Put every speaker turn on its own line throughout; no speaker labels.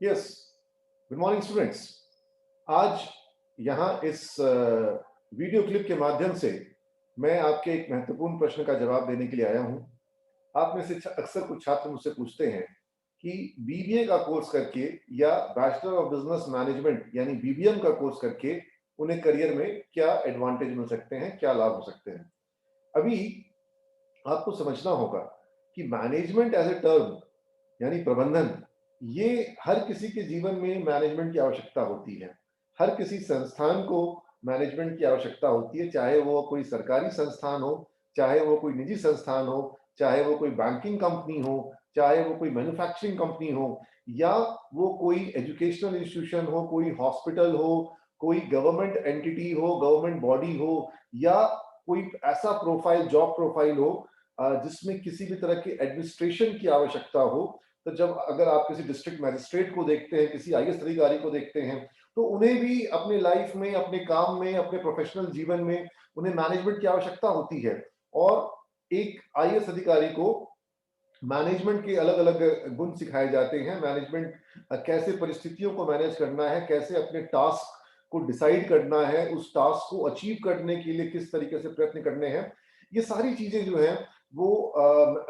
Yes, good morning students. आज यहाँ इस वीडियो क्लिप के माध्यम से मैं आपके एक महत्वपूर्ण प्रश्न का जवाब देने के लिए आया हूँ। आप में से अक्सर कुछ छात्र मुझसे पूछते हैं कि बीबीए का कोर्स करके या बैचलर ऑफ बिजनेस मैनेजमेंट यानी बीबीएम का कोर्स करके उन्हें करियर में क्या एडवांटेज मिल सकते हैं, क्या लाभ हो सकते हैं। अभी आपको समझना होगा कि मैनेजमेंट एज ए टर्म यानी प्रबंधन, ये हर किसी के जीवन में मैनेजमेंट की आवश्यकता होती है। हर किसी संस्थान को मैनेजमेंट की आवश्यकता होती है, चाहे वो कोई सरकारी संस्थान हो, चाहे वो कोई निजी संस्थान हो, चाहे वो कोई बैंकिंग कंपनी हो, चाहे वो कोई मैन्युफैक्चरिंग कंपनी हो, या वो कोई एजुकेशनल इंस्टीट्यूशन हो, कोई हॉस्पिटल हो, कोई गवर्नमेंट एंटिटी हो, गवर्नमेंट बॉडी हो, या कोई ऐसा प्रोफाइल, जॉब प्रोफाइल हो जिसमें किसी भी तरह की एडमिनिस्ट्रेशन की आवश्यकता हो। तो जब अगर आप किसी डिस्ट्रिक्ट मैजिस्ट्रेट को देखते हैं, किसी आईएएस अधिकारी को देखते हैं, तो उन्हें भी अपने लाइफ में, अपने काम में, अपने प्रोफेशनल जीवन में उन्हें मैनेजमेंट की आवश्यकता होती है। और एक आईएएस अधिकारी को मैनेजमेंट के अलग अलग गुण सिखाए जाते हैं। मैनेजमेंट कैसे परिस्थितियों को मैनेज करना है, कैसे अपने टास्क को डिसाइड करना है, उस टास्क को अचीव करने के लिए किस तरीके से प्रयत्न करने हैं, ये सारी चीजें जो है वो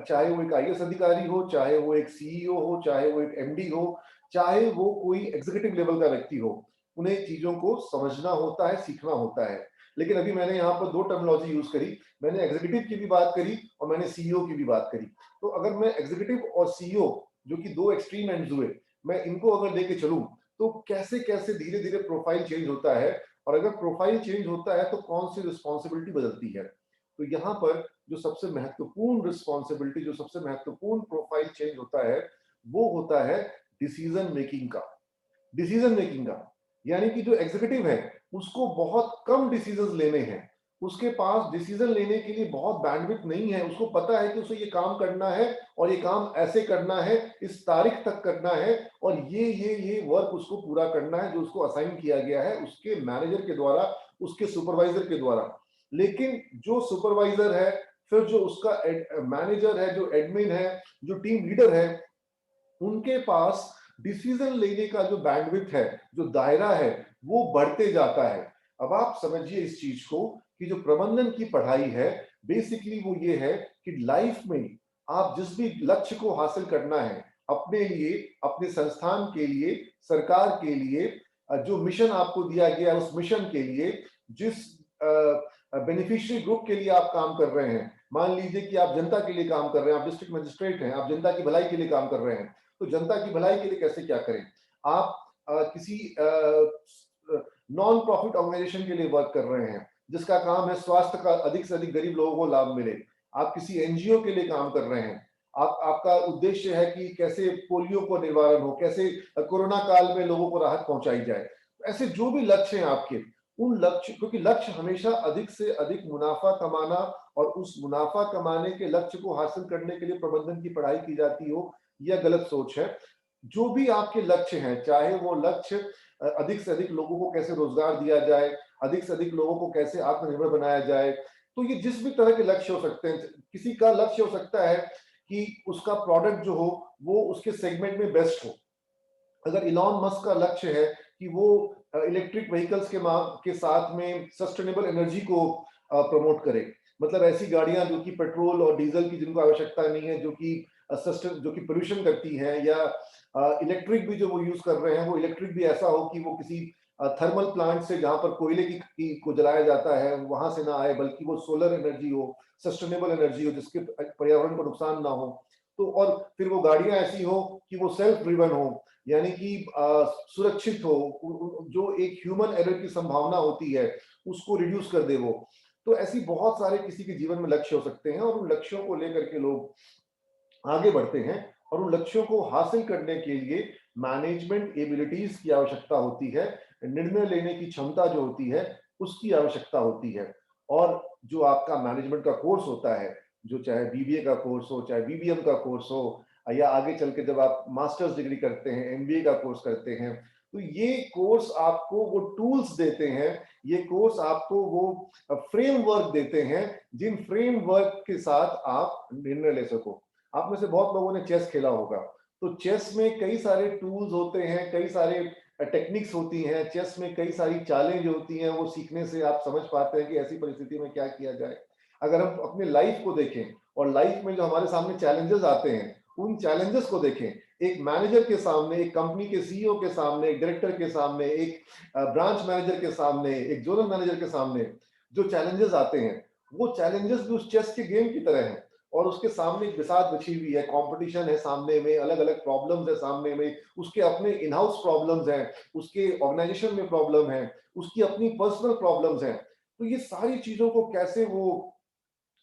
चाहे वो एक आईएएस अधिकारी हो, चाहे वो एक सीईओ हो, चाहे वो एक एमडी हो, चाहे वो कोई एग्जीक्यूटिव लेवल का व्यक्ति हो, उन्हें चीजों को समझना होता है, सीखना होता है। लेकिन अभी मैंने यहाँ पर दो टर्मिनोलॉजी यूज करी, मैंने एग्जीक्यूटिव की भी बात करी और मैंने सीईओ की भी बात करी। तो अगर मैं एग्जीक्यूटिव और सीईओ, जो कि दो एक्सट्रीम एंड्स हुए, मैं इनको अगर लेके चलूं तो कैसे कैसे धीरे धीरे प्रोफाइल चेंज होता है, और अगर प्रोफाइल चेंज होता है तो कौन सी रिस्पॉन्सिबिलिटी बदलती है। तो यहाँ पर जो सबसे महत्वपूर्ण रिस्पॉन्सिबिलिटी, जो सबसे महत्वपूर्ण प्रोफाइल चेंज होता है, वो होता है डिसीजन मेकिंग का। डिसीजन मेकिंग का यानी कि जो एग्जीक्यूटिव है उसको बहुत कम डिसीजन लेने हैं, उसके पास डिसीजन लेने के लिए बहुत बैंडविड्थ नहीं है। उसको पता है कि उसे ये काम करना है और ये काम ऐसे करना है, इस तारीख तक करना है, और ये वर्क उसको पूरा करना है जो उसको असाइन किया गया है उसके मैनेजर के द्वारा, उसके सुपरवाइजर के द्वारा। लेकिन जो सुपरवाइजर है, फिर जो उसका मैनेजर है, जो एडमिन है, जो टीम लीडर है, उनके पास डिसीजन लेने का जो बैंडविड्थ है, जो दायरा है, वो बढ़ते जाता है। अब आप समझिए इस चीज को कि जो प्रबंधन की पढ़ाई है, बेसिकली वो ये है कि लाइफ में आप जिस भी लक्ष्य को हासिल करना है, अपने लिए, अपने संस्थान के लिए, सरकार के लिए, जो मिशन आपको दिया गया है उस मिशन के लिए, जिस बेनिफिशियरी ग्रुप के लिए आप काम कर रहे हैं, मान लीजिए कि आप जनता के लिए काम कर रहे हैं, आप डिस्ट्रिक्ट मजिस्ट्रेट हैं, आप जनता की भलाई के लिए काम कर रहे हैं, तो जनता की भलाई के लिए कैसे क्या करें। आप किसी नॉन प्रॉफिट ऑर्गेनाइजेशन के लिए वर्क कर रहे हैं जिसका काम है स्वास्थ्य का अधिक से अधिक गरीब लोगों को लाभ मिले। आप किसी एनजीओ के लिए काम कर रहे हैं, आपका उद्देश्य है कि कैसे पोलियो को निवारण हो, कैसे कोरोना काल में लोगों को राहत पहुंचाई जाए। ऐसे जो भी लक्ष्य हैं आपके, उन लक्ष्य, क्योंकि लक्ष्य हमेशा अधिक से अधिक मुनाफा कमाना, और उस मुनाफा कमाने के लक्ष्य को हासिल करने के लिए प्रबंधन की पढ़ाई की जाती हो, यह गलत सोच है। जो भी आपके लक्ष्य हैं, चाहे वो लक्ष्य अधिक से अधिक लोगों को कैसे रोजगार दिया जाए, अधिक से अधिक लोगों को कैसे आत्मनिर्भर बनाया जाए, तो ये जिस भी तरह के लक्ष्य हो सकते हैं। किसी का लक्ष्य हो सकता है कि उसका प्रोडक्ट जो हो वो उसके सेगमेंट में बेस्ट हो। अगर इलॉन मस्क का लक्ष्य है कि वो इलेक्ट्रिक व्हीकल्स के साथ में सस्टेनेबल एनर्जी को प्रमोट करे, मतलब ऐसी गाड़ियां जो कि पेट्रोल और डीजल की जिनको आवश्यकता नहीं है, जो कि पोल्यूशन करती है, या इलेक्ट्रिक भी जो वो यूज कर रहे हैं वो इलेक्ट्रिक भी ऐसा हो कि वो किसी थर्मल प्लांट से, जहां पर कोयले की को जलाया जाता है, वहां से ना आए, बल्कि वो सोलर एनर्जी हो, सस्टेनेबल एनर्जी हो, जिसके पर्यावरण को नुकसान ना हो। तो और फिर वो गाड़ियां ऐसी हो कि वो सेल्फ ड्रिवन हो, यानी कि सुरक्षित हो, जो एक ह्यूमन एरर की संभावना होती है उसको रिड्यूस कर दे वो। तो ऐसी बहुत सारे किसी के जीवन में लक्ष्य हो सकते हैं, और उन लक्ष्यों को लेकर के लोग आगे बढ़ते हैं, और उन लक्ष्यों को हासिल करने के लिए मैनेजमेंट एबिलिटीज की आवश्यकता होती है, निर्णय लेने की क्षमता जो होती है उसकी आवश्यकता होती है। और जो आपका मैनेजमेंट का कोर्स होता है, जो चाहे बीबीए का कोर्स हो, चाहे बीबीएम का कोर्स हो, या आगे चल के जब आप मास्टर्स डिग्री करते हैं, एमबीए का कोर्स करते हैं, तो ये कोर्स आपको वो टूल्स देते हैं, ये कोर्स आपको वो फ्रेमवर्क देते हैं, जिन फ्रेमवर्क के साथ आप निर्णय ले सको। आप में से बहुत लोगों ने चेस खेला होगा, तो चेस में कई सारे टूल्स होते हैं, कई सारे टेक्निक्स होती हैं, चेस में कई सारी चालें जो होती हैं, वो सीखने से आप समझ पाते हैं कि ऐसी परिस्थिति में क्या किया जाए। अगर हम अपने लाइफ को देखें और लाइफ में जो हमारे सामने चैलेंजेस आते हैं, उन चैलेंजेस को देखें। एक मैनेजर के सामने, एक कंपनी के सीईओ के सामने, एक डायरेक्टर के सामने, एक ब्रांच मैनेजर के सामने, एक जोनल मैनेजर के सामने जो चैलेंजेस आते हैं, वो चैलेंजेस भी उस चेस के गेम की तरह हैं और उसके सामने एक बिसात बिछी हुई है, कंपटीशन है सामने में, अलग-अलग प्रॉब्लम्स है सामने में, उसके अपने इन हाउस प्रॉब्लम्स हैं, उसके ऑर्गेनाइजेशन में प्रॉब्लम है, उसकी अपनी पर्सनल प्रॉब्लम्स हैं। तो ये सारी चीज़ों को कैसे वो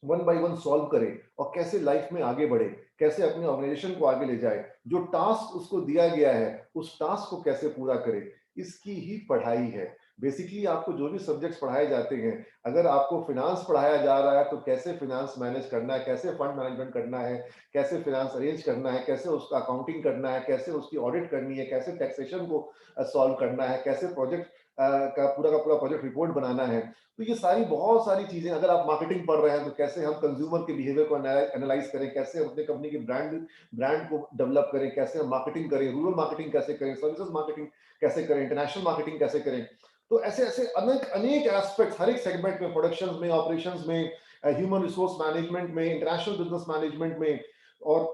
वन बाय वन सॉल्व करे और कैसे लाइफ में आगे बढ़े, कैसे अपने ऑर्गेनाइजेशन को आगे ले जाए, जो टास्क उसको दिया गया है उस टास्क को कैसे पूरा करे, इसकी ही पढ़ाई है। बेसिकली आपको जो भी सब्जेक्ट्स पढ़ाए जाते हैं, अगर आपको फिनांस पढ़ाया जा रहा है तो कैसे फिनांस मैनेज करना है, कैसे फंड मैनेजमेंट करना है, कैसे फिनांस अरेंज करना है, कैसे उसका अकाउंटिंग करना है, कैसे उसकी ऑडिट करनी है, कैसे टैक्सेशन को सॉल्व करना है, कैसे प्रोजेक्ट का पूरा प्रोजेक्ट रिपोर्ट बनाना है। तो ये सारी बहुत सारी चीजें, अगर आप मार्केटिंग पढ़ रहे हैं तो कैसे हम कंज्यूमर के बिहेवियर को एनालाइज करें, कैसे हम अपने कंपनी के ब्रांड को डेवलप करें, कैसे हम मार्केटिंग करें, रूरल मार्केटिंग कैसे करें, सर्विसेज मार्केटिंग कैसे करें, इंटरनेशनल मार्केटिंग कैसे करें। तो ऐसे ऐसे अनेक अनेक एस्पेक्ट्स हर एक सेगमेंट में, प्रोडक्शन में, ऑपरेशंस में, ह्यूमन रिसोर्स मैनेजमेंट में, इंटरनेशनल बिजनेस मैनेजमेंट में, और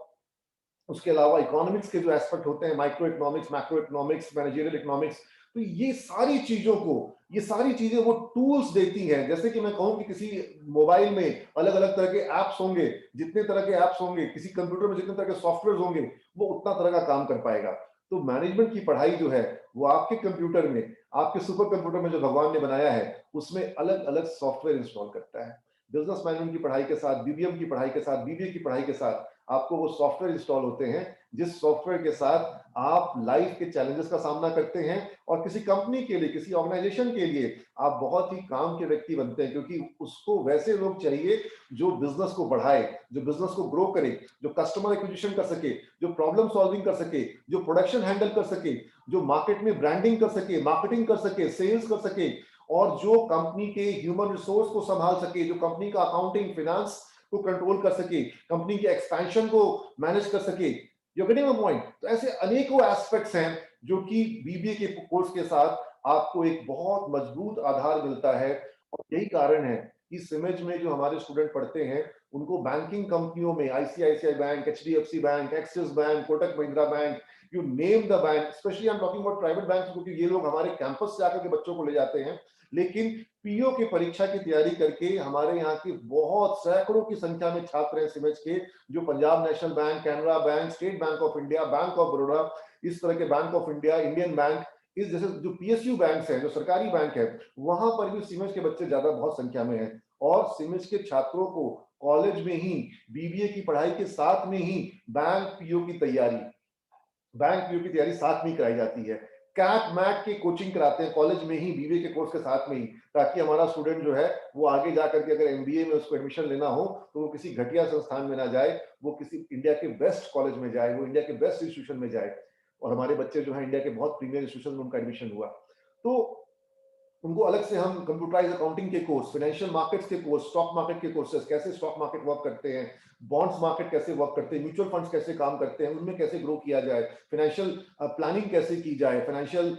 उसके अलावा इकोनॉमिक्स के जो एस्पेक्ट होते हैं, micro economics, macro economics, managerial economics, तो ये सारी चीजों को, ये सारी चीजें वो टूल्स देती हैं। जैसे कि मैं कहूं कि किसी मोबाइल में अलग अलग तरह के ऐप्स होंगे, जितने तरह के ऐप्स होंगे, किसी कंप्यूटर में जितने तरह के सॉफ्टवेयर होंगे, वो उतना तरह का काम कर पाएगा। तो मैनेजमेंट की पढ़ाई जो है, वो आपके कंप्यूटर में, आपके सुपर कंप्यूटर में जो भगवान ने बनाया है, उसमें अलग अलग सॉफ्टवेयर इंस्टॉल करता है। बिजनेस मैनेजमेंट की पढ़ाई के साथ, बीबीएम की पढ़ाई के साथ, बीबीए की पढ़ाई के साथ आपको वो सॉफ्टवेयर इंस्टॉल होते हैं, जिस सॉफ्टवेयर के साथ आप लाइफ के चैलेंजेस का सामना करते हैं और किसी कंपनी के लिए, किसी ऑर्गेनाइजेशन के लिए आप बहुत ही काम के व्यक्ति बनते हैं, क्योंकि उसको वैसे लोग चाहिए जो बिजनेस को बढ़ाए, जो बिजनेस को ग्रो करे, जो कस्टमर एक्विजिशन कर सके, जो प्रॉब्लम सॉल्विंग कर सके, जो प्रोडक्शन हैंडल कर सके, जो मार्केट में ब्रांडिंग कर सके, मार्केटिंग कर सके, सेल्स कर सके, और जो कंपनी के ह्यूमन रिसोर्स को संभाल सके, जो कंपनी का अकाउंटिंग, फाइनेंस को कंट्रोल कर सके, कंपनी के एक्सपेंशन को मैनेज कर सके। You getting my point? तो ऐसे अनेकों एस्पेक्ट्स हैं जो कि बीबीए के कोर्स के साथ आपको एक बहुत मजबूत आधार मिलता है। और यही कारण है कि सिमेज में जो हमारे स्टूडेंट पढ़ते हैं, उनको बैंकिंग कंपनियों में ICICI bank, HDFC bank, axis bank, Kotak Mahindra bank, you name the bank, specially I am talking about private bank, क्योंकि ये लोग हमारे कैंपस से आकर के बच्चों को ले जाते हैं। लेकिन पीओ की परीक्षा की तैयारी करके हमारे यहाँ की बहुत सैकड़ों की संख्या में छात्र हैं सिमेज के, जो Punjab national bank, Canara bank, state bank of India, bank of Baroda, इस तरह के bank of India, Indian bank, इस जैसे जो पीएसयू बैंक है, जो सरकारी बैंक है, वहां पर भी सिमेज के बच्चे ज्यादा बहुत संख्या में हैं। और सिमेज के छात्रों को कॉलेज में ही बीबीए की पढ़ाई के साथ में ही बैंक पीओ की तैयारी साथ में ही कराई जाती है। कैट मैट की कोचिंग कराते हैं कॉलेज में ही, बीबीए के कोर्स के साथ में ही, ताकि हमारा स्टूडेंट जो है वो आगे जाकर के अगर एमबीए में उसको एडमिशन लेना हो तो वो किसी घटिया संस्थान में ना जाए, वो किसी इंडिया के बेस्ट कॉलेज में जाए, वो इंडिया के बेस्ट इंस्टीट्यूशन में जाए। और हमारे बच्चे जो है इंडिया के बहुत प्रीमियर इंस्टीट्यूशन में उनका एडमिशन हुआ, तो उनको अलग से हम कंप्यूटराइज अकाउंटिंग के कोर्स, फाइनेंशियल मार्केट्स के कोर्स, स्टॉक मार्केट के कोर्सेज, कैसे स्टॉक मार्केट वर्क करते हैं, बॉन्ड्स मार्केट कैसे वर्क करते हैं, म्यूचुअल फंड्स कैसे काम करते हैं, उनमें कैसे ग्रो किया जाए, फाइनेंशियल प्लानिंग कैसे की जाए, फाइनेंशियल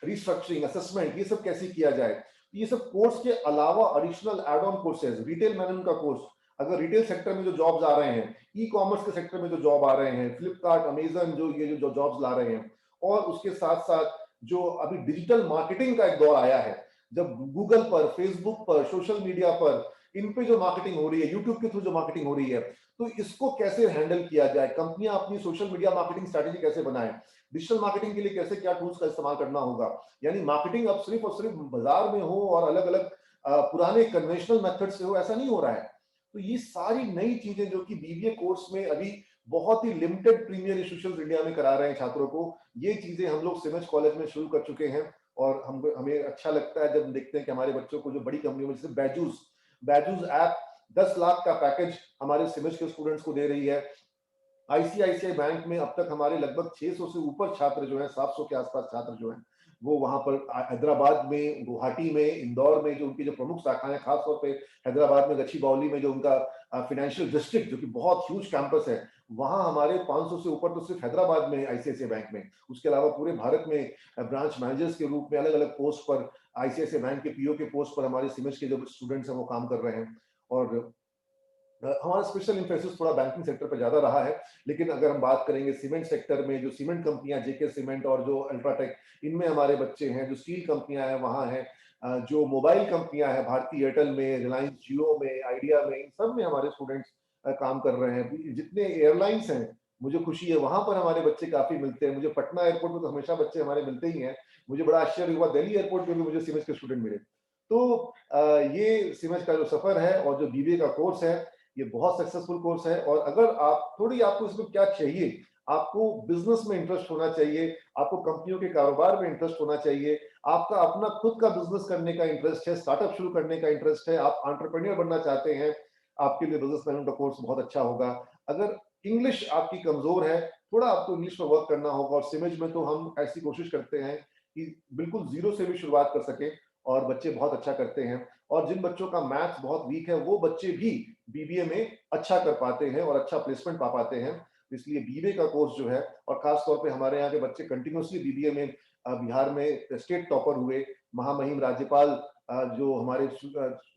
रिस्ट्रक्चरिंग, असेसमेंट, ये सब कैसे किया जाए। ये सब कोर्स के अलावा additional add on courses, retail management का कोर्स, अगर रिटेल सेक्टर में जो जॉब्स आ रहे हैं, ई कॉमर्स के सेक्टर में जो जॉब आ रहे हैं, फ्लिपकार्ट, अमेजन, जो ये जो जॉब्स ला रहे हैं, और उसके साथ साथ जो अभी डिजिटल मार्केटिंग का एक दौर आया है, जब गूगल पर, फेसबुक पर, सोशल मीडिया पर, इन पे जो मार्केटिंग हो रही है, यूट्यूब के थ्रू जो मार्केटिंग हो रही है, तो इसको कैसे हैंडल किया जाए, कंपनियां अपनी सोशल मीडिया मार्केटिंग स्ट्रेटेजी कैसे बनाएं, डिजिटल मार्केटिंग के लिए कैसे क्या टूल्स का इस्तेमाल करना होगा। यानी मार्केटिंग अब सिर्फ और सिर्फ बाजार में हो और अलग अलग पुराने कन्वेंशनल मेथड से हो, ऐसा नहीं हो रहा है। तो ये सारी नई चीजें जो कि बीबीए कोर्स में अभी बहुत ही लिमिटेड प्रीमियर इंस्टीट्यूशन इंडिया में करा रहे हैं छात्रों को, ये चीजें हम लोग सिमेज कॉलेज में शुरू कर चुके हैं। और हमें अच्छा लगता है जब देखते हैं कि हमारे बच्चों को जो बड़ी कंपनियों में, जैसे बैजूस, बैजूस ऐप 10 लाख का पैकेज हमारे सिमेज के स्टूडेंट्स को दे रही है। आईसीआईसीआई बैंक में अब तक हमारे लगभग 600 से ऊपर छात्र जो हैं, 700 के आसपास छात्र जो हैं, वो वहाँ पर हैदराबाद में, गुवाहाटी में, इंदौर में जो उनकी जो प्रमुख शाखाएं हैं, खासतौर पे हैदराबाद में गच्चीबौली में जो उनका फाइनेंशियल डिस्ट्रिक्ट जो कि बहुत ह्यूज कैंपस है, वहाँ हमारे 500 से ऊपर तो सिर्फ हैदराबाद में आईसीआईसीआई बैंक में, उसके अलावा पूरे भारत में ब्रांच मैनेजर्स के रूप में अलग-अलग पोस्ट पर आईसीआईसीआई बैंक के पीओ के पोस्ट पर हमारे सिमेज के जो स्टूडेंट्स हैं वो काम कर रहे हैं। और हमारा स्पेशल इंफोसिस थोड़ा बैंकिंग सेक्टर पे ज्यादा रहा है, लेकिन अगर हम बात करेंगे सीमेंट सेक्टर में, जो सीमेंट कंपनियां जेके सीमेंट और जो अल्ट्राटेक, इनमें हमारे बच्चे हैं, जो स्टील कंपनियां हैं वहां हैं, जो मोबाइल कंपनियां हैं, भारती एयरटेल में, रिलायंस जियो में, आइडिया में, इन सब में हमारे स्टूडेंट्स काम कर रहे हैं। जितने एयरलाइंस हैं, मुझे खुशी है वहां पर हमारे बच्चे काफी मिलते हैं। मुझे पटना एयरपोर्ट पर तो हमेशा बच्चे हमारे मिलते ही हैं। मुझे बड़ा आश्चर्य हुआ दिल्ली एयरपोर्ट पे भी मुझे सीमेंस के स्टूडेंट मिले। तो ये सीमेंस का जो सफर है और जो बीबीए का कोर्स है, ये बहुत सक्सेसफुल कोर्स है। और अगर आप थोड़ी, आपको इसमें क्या चाहिए, आपको बिजनेस में इंटरेस्ट होना चाहिए, आपको कंपनियों के कारोबार में इंटरेस्ट होना चाहिए, आपका अपना खुद का बिजनेस करने का इंटरेस्ट है, स्टार्टअप शुरू करने का इंटरेस्ट है, आप एंटरप्रेन्योर बनना चाहते हैं, आपके लिए बिजनेस मैनेजमेंट का कोर्स बहुत अच्छा होगा। अगर इंग्लिश आपकी कमजोर है, थोड़ा आपको इंग्लिश पर वर्क करना होगा। और सिमेज में तो हम ऐसी कोशिश करते हैं कि बिल्कुल जीरो से भी शुरुआत कर सके, और बच्चे बहुत अच्छा करते हैं। और जिन बच्चों का मैथ्स बहुत वीक है, वो बच्चे भी बीबीए में अच्छा कर पाते हैं और अच्छा प्लेसमेंट पा पाते हैं। इसलिए बीबीए का कोर्स जो है, और खास तौर पे हमारे यहाँ के बच्चे कंटिन्यूसली बीबीए में बिहार में स्टेट टॉपर हुए। महामहिम राज्यपाल जो हमारे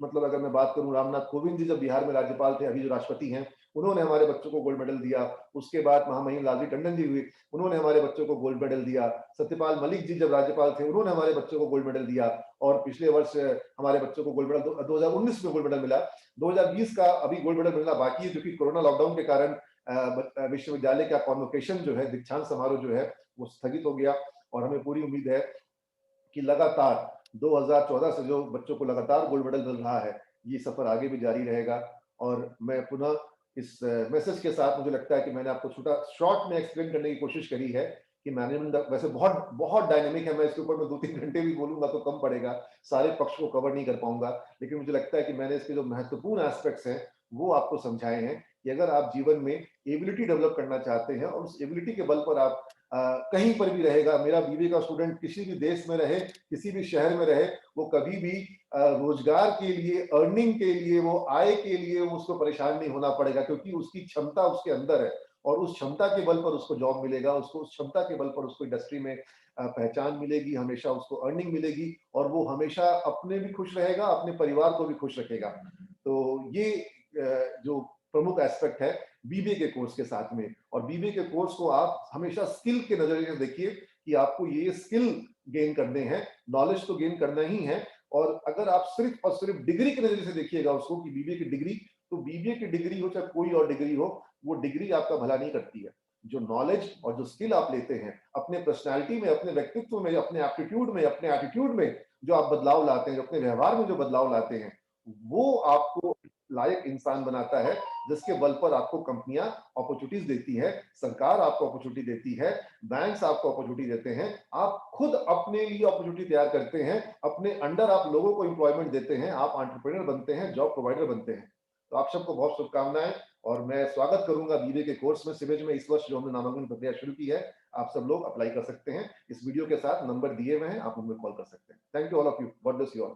मतलब अगर मैं बात करूं, रामनाथ कोविंद जी जब बिहार में राज्यपाल थे, अभी जो राष्ट्रपति हैं, उन्होंने हमारे बच्चों को गोल्ड मेडल दिया। उसके बाद महामहिम लालजी टंडन जी हुए, उन्होंने हमारे बच्चों को गोल्ड मेडल दिया। सत्यपाल मलिक जी जब राज्यपाल थे, उन्होंने हमारे बच्चों को गोल्ड मेडल दिया। और पिछले वर्ष हमारे बच्चों को गोल्ड मेडल 2019 में गोल्ड मेडल मिला। 2020 का अभी गोल्ड मेडल मिलना बाकी है, क्योंकि कोरोना लॉकडाउन के कारण विश्वविद्यालय का कॉन्वोकेशन जो है, दीक्षांत समारोह जो है, वो स्थगित हो गया। और हमें पूरी उम्मीद है कि लगातार 2014 से जो बच्चों को लगातार गोल्ड मेडल मिल रहा है, ये सफर आगे भी जारी रहेगा। और मैं पुनः इस मैसेज के साथ, मुझे लगता है कि मैंने आपको छोटा शॉर्ट में एक्सप्लेन करने की कोशिश करी है कि मैनेजमेंट वैसे बहुत बहुत डायनेमिक है। मैं इसके ऊपर में 2-3 घंटे भी बोलूंगा तो कम पड़ेगा, सारे पक्ष को कवर नहीं कर पाऊंगा। लेकिन मुझे लगता है कि मैंने इसके जो महत्वपूर्ण एस्पेक्ट्स हैं वो आपको समझाए हैं, कि अगर आप जीवन में एबिलिटी डेवलप करना चाहते हैं और उस एबिलिटी के बल पर आप कहीं पर भी रहेगा, मेरा बीबीए का स्टूडेंट किसी भी देश में रहे, किसी भी शहर में रहे, वो कभी भी रोजगार के लिए, अर्निंग के लिए, वो आय के लिए उसको परेशान नहीं होना पड़ेगा, क्योंकि उसकी क्षमता उसके अंदर है। और उस क्षमता के बल पर उसको जॉब मिलेगा, उसको उस क्षमता के बल पर उसको इंडस्ट्री में पहचान मिलेगी, हमेशा उसको अर्निंग मिलेगी, और वो हमेशा अपने भी खुश रहेगा, अपने परिवार को भी खुश रखेगा। तो ये जो प्रमुख एस्पेक्ट है बीबीए के कोर्स के साथ में। और बीबीए के कोर्स को आप हमेशा स्किल के नजरिए से देखिए, कि आपको ये स्किल गेन करने हैं, नॉलेज तो गेन करना ही है। और अगर आप सिर्फ और सिर्फ डिग्री के नजरिए से देखिएगा उसको, कि बीबीए की डिग्री, तो बीबीए की डिग्री हो चाहे कोई और डिग्री हो, वो डिग्री आपका भला नहीं करती है। जो नॉलेज और जो स्किल आप लेते हैं, अपने पर्सनैलिटी में, अपने व्यक्तित्व में, अपने एप्टीट्यूड में, अपने एटीट्यूड में जो आप बदलाव लाते हैं, जो अपने व्यवहार में जो बदलाव लाते हैं, वो आपको लायक इंसान बनाता है, जिसके बल पर आपको कंपनियां अपॉर्चुनिटीज देती है, सरकार आपको अपॉर्चुनिटी देती है, बैंक्स आपको अपॉर्चुनिटी देते हैं, आप खुद अपने लिए अपॉर्चुनिटी तैयार करते हैं, अपने अंडर आप लोगों को एम्प्लॉयमेंट देते हैं, आप एंटरप्रेन्योर बनते हैं, जॉब प्रोवाइडर बनते हैं। तो आप सबको बहुत शुभकामनाएं। और मैं स्वागत करूंगा बीबीए के कोर्स में, सिवेज में। इस वर्ष जो हमने नामांकन प्रक्रिया शुरू की है, आप सब लोग अप्लाई कर सकते हैं। इस वीडियो के साथ नंबर दिए हुए हैं, आप उनमें कॉल कर सकते हैं। Thank you all of you, God bless you all.